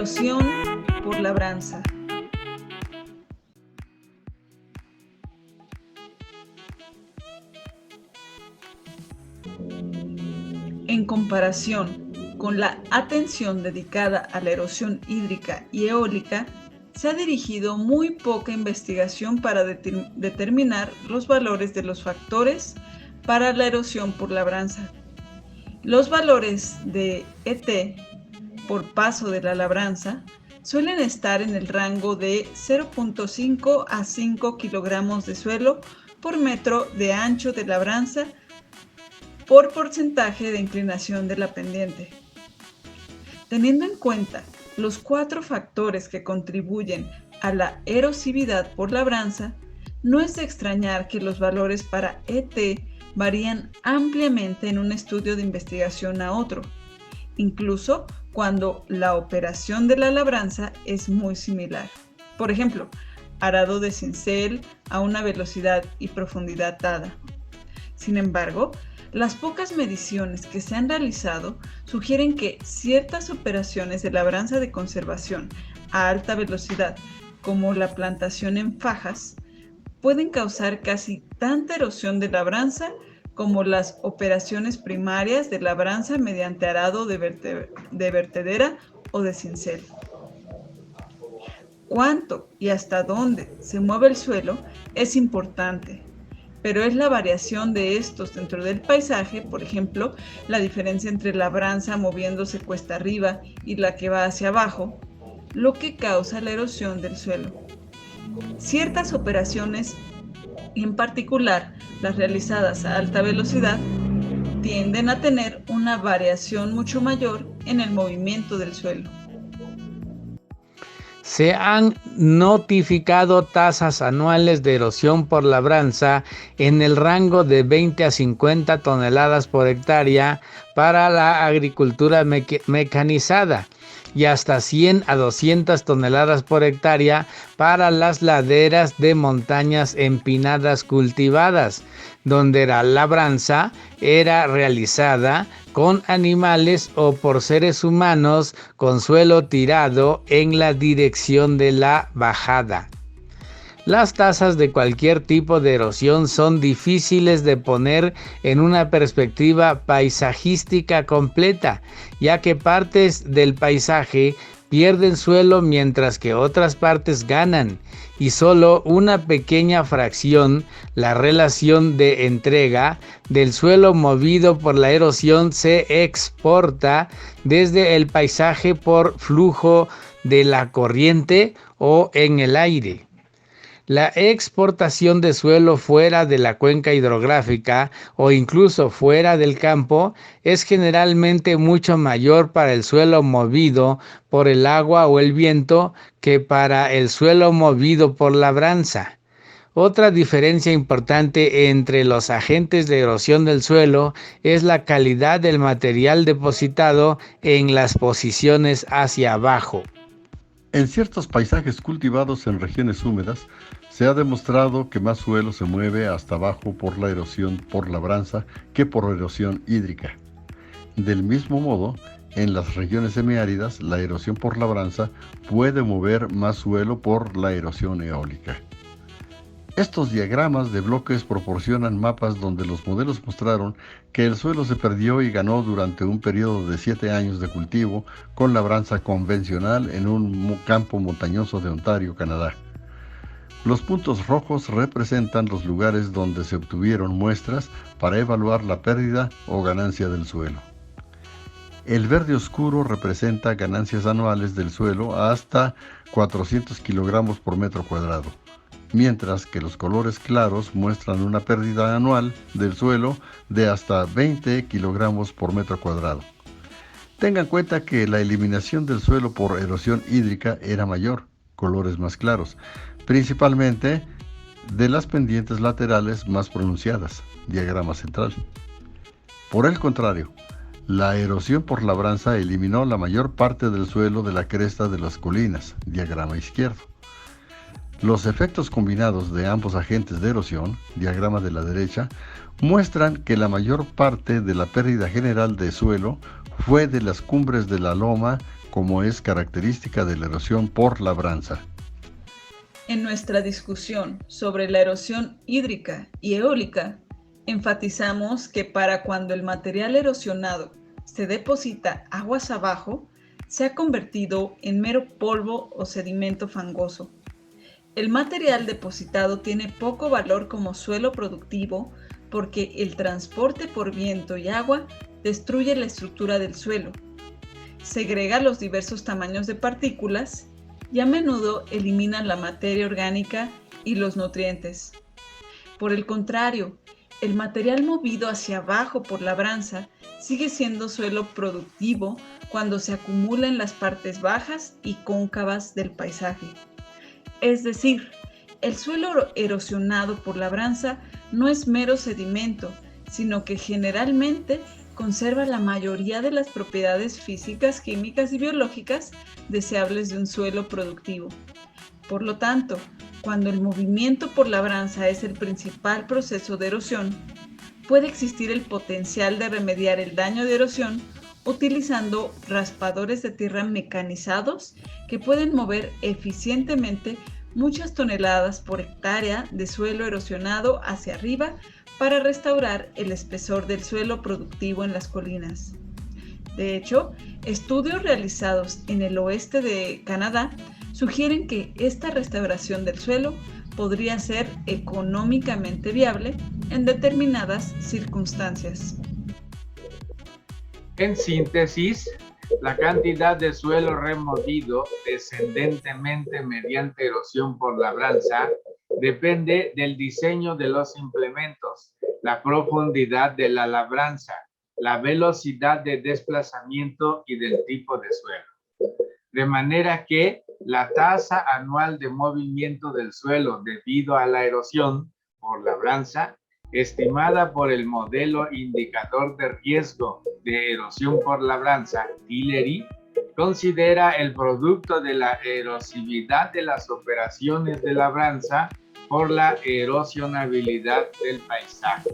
Erosión por labranza. En comparación con la atención dedicada a la erosión hídrica y eólica, se ha dirigido muy poca investigación para determinar los valores de los factores para la erosión por labranza. Los valores de ET por paso de la labranza suelen estar en el rango de 0.5 a 5 kilogramos de suelo por metro de ancho de labranza por porcentaje de inclinación de la pendiente. Teniendo en cuenta los 4 factores que contribuyen a la erosividad por labranza, no es de extrañar que los valores para ET varían ampliamente en un estudio de investigación a otro, incluso cuando la operación de la labranza es muy similar. Por ejemplo, arado de cincel a una velocidad y profundidad dada. Sin embargo, las pocas mediciones que se han realizado sugieren que ciertas operaciones de labranza de conservación a alta velocidad, como la plantación en fajas, pueden causar casi tanta erosión de labranza como las operaciones primarias de labranza mediante arado de vertedera o de cincel. Cuánto y hasta dónde se mueve el suelo es importante, pero es la variación de estos dentro del paisaje, por ejemplo, la diferencia entre labranza moviéndose cuesta arriba y la que va hacia abajo, lo que causa la erosión del suelo. Ciertas operaciones, en particular las realizadas a alta velocidad, tienden a tener una variación mucho mayor en el movimiento del suelo. Se han notificado tasas anuales de erosión por labranza en el rango de 20 a 50 toneladas por hectárea para la agricultura mecanizada y hasta 100 a 200 toneladas por hectárea para las laderas de montañas empinadas cultivadas, donde la labranza era realizada con animales o por seres humanos con suelo tirado en la dirección de la bajada. Las tasas de cualquier tipo de erosión son difíciles de poner en una perspectiva paisajística completa, ya que partes del paisaje pierden suelo mientras que otras partes ganan, y solo una pequeña fracción, la relación de entrega del suelo movido por la erosión, se exporta desde el paisaje por flujo de la corriente o en el aire. La exportación de suelo fuera de la cuenca hidrográfica o incluso fuera del campo es generalmente mucho mayor para el suelo movido por el agua o el viento que para el suelo movido por labranza. Otra diferencia importante entre los agentes de erosión del suelo es la calidad del material depositado en las posiciones hacia abajo. En ciertos paisajes cultivados en regiones húmedas, se ha demostrado que más suelo se mueve hasta abajo por la erosión por labranza que por erosión hídrica. Del mismo modo, en las regiones semiáridas, la erosión por labranza puede mover más suelo por la erosión eólica. Estos diagramas de bloques proporcionan mapas donde los modelos mostraron que el suelo se perdió y ganó durante un periodo de 7 años de cultivo con labranza convencional en un campo montañoso de Ontario, Canadá. Los puntos rojos representan los lugares donde se obtuvieron muestras para evaluar la pérdida o ganancia del suelo. El verde oscuro representa ganancias anuales del suelo hasta 400 kilogramos por metro cuadrado, mientras que los colores claros muestran una pérdida anual del suelo de hasta 20 kilogramos por metro cuadrado. Tengan en cuenta que la eliminación del suelo por erosión hídrica era mayor, colores más claros, principalmente de las pendientes laterales más pronunciadas, diagrama central. Por el contrario, la erosión por labranza eliminó la mayor parte del suelo de la cresta de las colinas, diagrama izquierdo. Los efectos combinados de ambos agentes de erosión, diagrama de la derecha, muestran que la mayor parte de la pérdida general de suelo fue de las cumbres de la loma como es característica de la erosión por labranza. En nuestra discusión sobre la erosión hídrica y eólica, enfatizamos que para cuando el material erosionado se deposita aguas abajo, se ha convertido en mero polvo o sedimento fangoso. El material depositado tiene poco valor como suelo productivo porque el transporte por viento y agua destruye la estructura del suelo, segrega los diversos tamaños de partículas y a menudo elimina la materia orgánica y los nutrientes. Por el contrario, el material movido hacia abajo por labranza sigue siendo suelo productivo cuando se acumula en las partes bajas y cóncavas del paisaje. Es decir, el suelo erosionado por labranza no es mero sedimento, sino que generalmente conserva la mayoría de las propiedades físicas, químicas y biológicas deseables de un suelo productivo. Por lo tanto, cuando el movimiento por labranza es el principal proceso de erosión, puede existir el potencial de remediar el daño de erosión utilizando raspadores de tierra mecanizados que pueden mover eficientemente muchas toneladas por hectárea de suelo erosionado hacia arriba para restaurar el espesor del suelo productivo en las colinas. De hecho, estudios realizados en el oeste de Canadá sugieren que esta restauración del suelo podría ser económicamente viable en determinadas circunstancias. En síntesis, la cantidad de suelo removido descendentemente mediante erosión por labranza depende del diseño de los implementos, la profundidad de la labranza, la velocidad de desplazamiento y del tipo de suelo. De manera que la tasa anual de movimiento del suelo debido a la erosión por labranza, estimada por el modelo indicador de riesgo de erosión por labranza, Tillery, considera el producto de la erosividad de las operaciones de labranza por la erosionabilidad del paisaje.